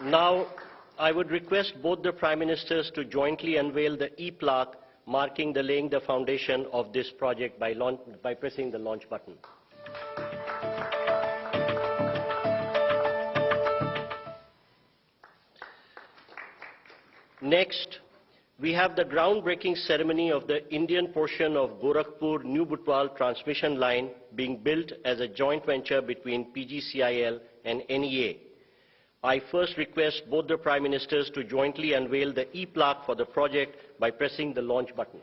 Now, I would request both the Prime Ministers to jointly unveil the e-plaque marking the laying the foundation of this project by pressing the launch button. Next, we have the groundbreaking ceremony of the Indian portion of Gorakhpur-New Butwal transmission line being built as a joint venture between PGCIL and NEA. I first request both the Prime Ministers to jointly unveil the e-plaque for the project by pressing the launch button.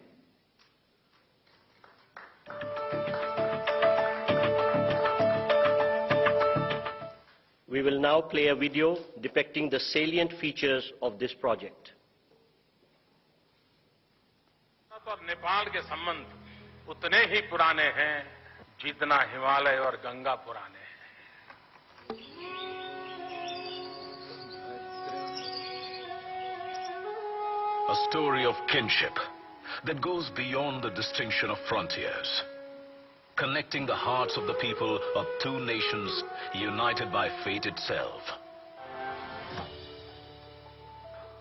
We will now play a video depicting the salient features of this project. और नेपाल के संबंध उतने ही पुराने हैं जितना हिमालय और गंगा पुराने हैं। A story of kinship that goes beyond the distinction of frontiers, connecting the hearts of the people of two nations united by fate itself.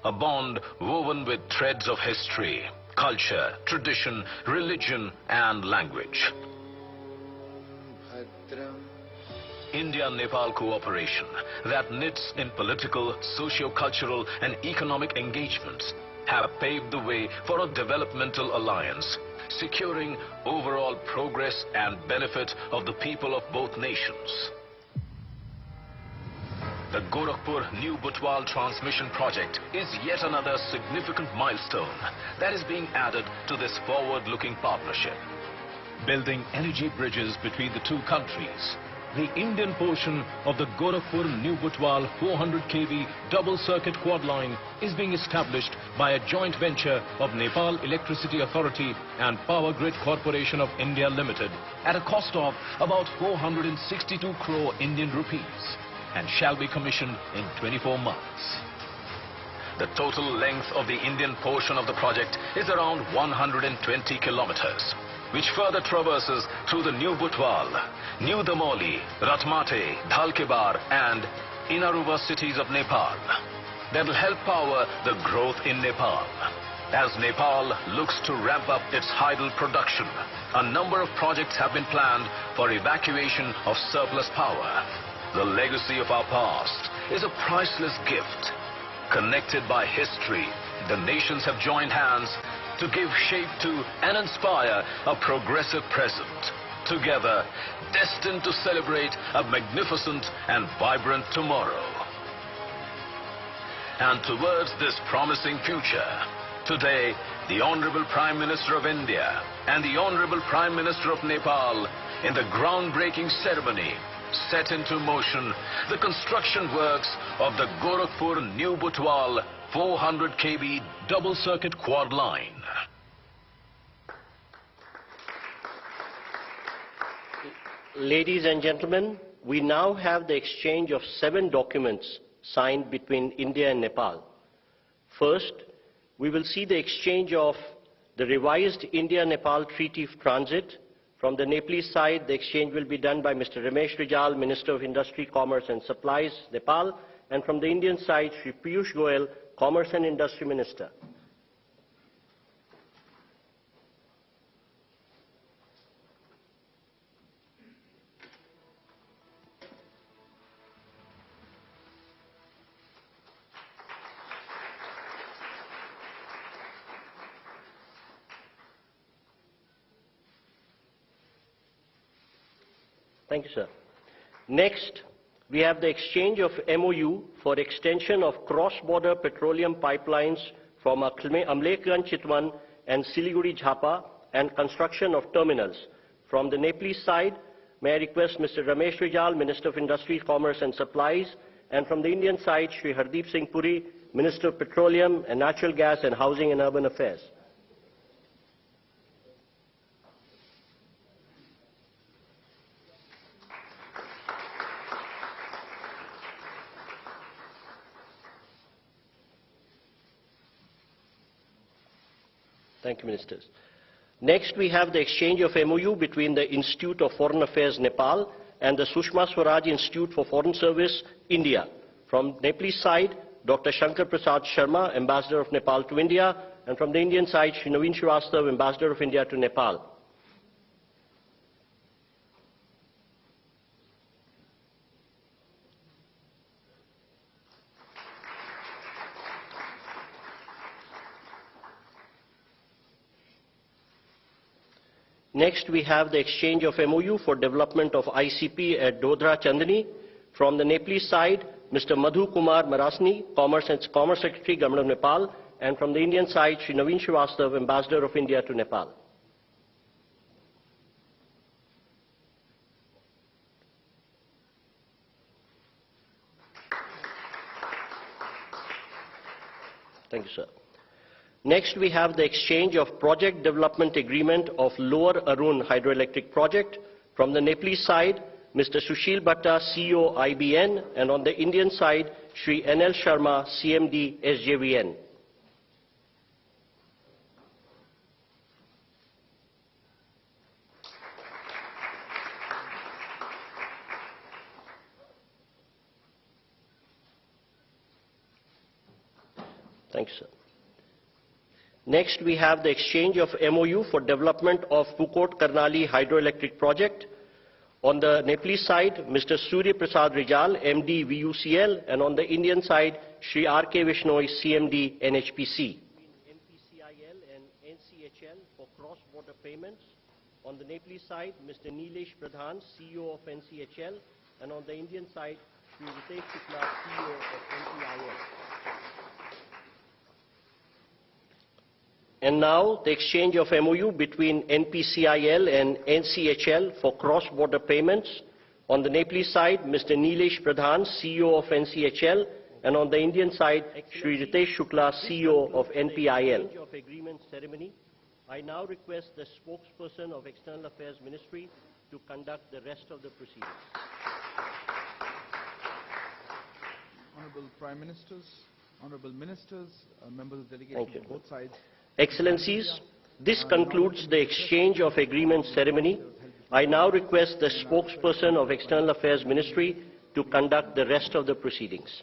A bond woven with threads of history, culture, tradition, religion, and language. India-Nepal cooperation that knits in political, socio-cultural, and economic engagements have paved the way for a developmental alliance, securing overall progress and benefit of the people of both nations. The Gorakhpur-New Butwal transmission project is yet another significant milestone that is being added to this forward-looking partnership. Building energy bridges between the two countries, the Indian portion of the Gorakhpur-New Butwal 400 kV double-circuit quad line is being established by a joint venture of Nepal Electricity Authority and Power Grid Corporation of India Limited at a cost of about 462 crore Indian rupees, and shall be commissioned in 24 months. The total length of the Indian portion of the project is around 120 kilometers, which further traverses through the New Butwal, New Damoli, Ratmate, Dhalkebar and Inaruva cities of Nepal. That will help power the growth in Nepal. As Nepal looks to ramp up its hydel production, a number of projects have been planned for evacuation of surplus power. The legacy of our past is a priceless gift. Connected by history, the nations have joined hands to give shape to and inspire a progressive present. Together, destined to celebrate a magnificent and vibrant tomorrow. And towards this promising future, today, the Honorable Prime Minister of India and the Honorable Prime Minister of Nepal, in the groundbreaking ceremony, set into motion the construction works of the Gorakhpur-New Butwal 400 kV double-circuit quad line. Ladies and gentlemen, we now have the exchange of 7 documents signed between India and Nepal. First, we will see the exchange of the revised India-Nepal Treaty of Transit. From the Nepalese side, the exchange will be done by Mr. Ramesh Rijal, Minister of Industry, Commerce and Supplies, Nepal, and from the Indian side, Shri Piyush Goyal, Commerce and Industry Minister. Thank you, sir. Next, we have the exchange of MOU for extension of cross-border petroleum pipelines from Amlekganj Chitwan and Siliguri Jhapa and construction of terminals. From the Nepalese side, may I request Mr. Ramesh Rijal, Minister of Industry, Commerce and Supplies, and from the Indian side, Shri Hardeep Singh Puri, Minister of Petroleum and Natural Gas and Housing and Urban Affairs. Thank you, Ministers. Next, we have the exchange of MOU between the Institute of Foreign Affairs, Nepal, and the Sushma Swaraj Institute for Foreign Service, India, From Nepalese side, Dr. Shankar Prasad Sharma, Ambassador of Nepal to India, and from the Indian side, Shri Naveen Srivastava, Ambassador of India to Nepal. Next, we have the exchange of MOU for development of ICP at Dodra Chandni. From the Nepalese side, Mr. Madhu Kumar Marasni, Commerce Secretary, Government of Nepal, and from the Indian side, Shri Naveen Srivastava, Ambassador of India to Nepal. Thank you, sir. Next, we have the exchange of project development agreement of Lower Arun hydroelectric project. From the Nepalese side, Mr. Sushil Bhatta, CEO IBN, and on the Indian side, Shri NL Sharma, CMD SJVN. Thank you, sir. Next, we have the exchange of MOU for development of Pukot Karnali hydroelectric project. On the Nepalese side, Mr. Surya Prasad Rijal, MD VUCL, and on the Indian side, Shri R.K. Vishnoi, CMD NHPC. NPCIL and NCHL for cross-border payments. On the Nepalese side, Mr. Nilesh Pradhan, CEO of NCHL, and on the Indian side, Shri Ritesh Shukla, CEO of NPIL. And now, the exchange of MOU between NPCIL and NCHL for cross-border payments. On the Nepalese side, Mr. Nilesh Pradhan, CEO of NCHL, and on the Indian side, Shri Ritesh Shukla, CEO of NPIL. Exchange of agreement ceremony. I now request the spokesperson of External Affairs Ministry to conduct the rest of the proceedings. Honorable Prime Ministers, Honorable Ministers, members of the delegation on both sides. Excellencies, this concludes the exchange of agreement ceremony. I now request the spokesperson of External Affairs Ministry to conduct the rest of the proceedings.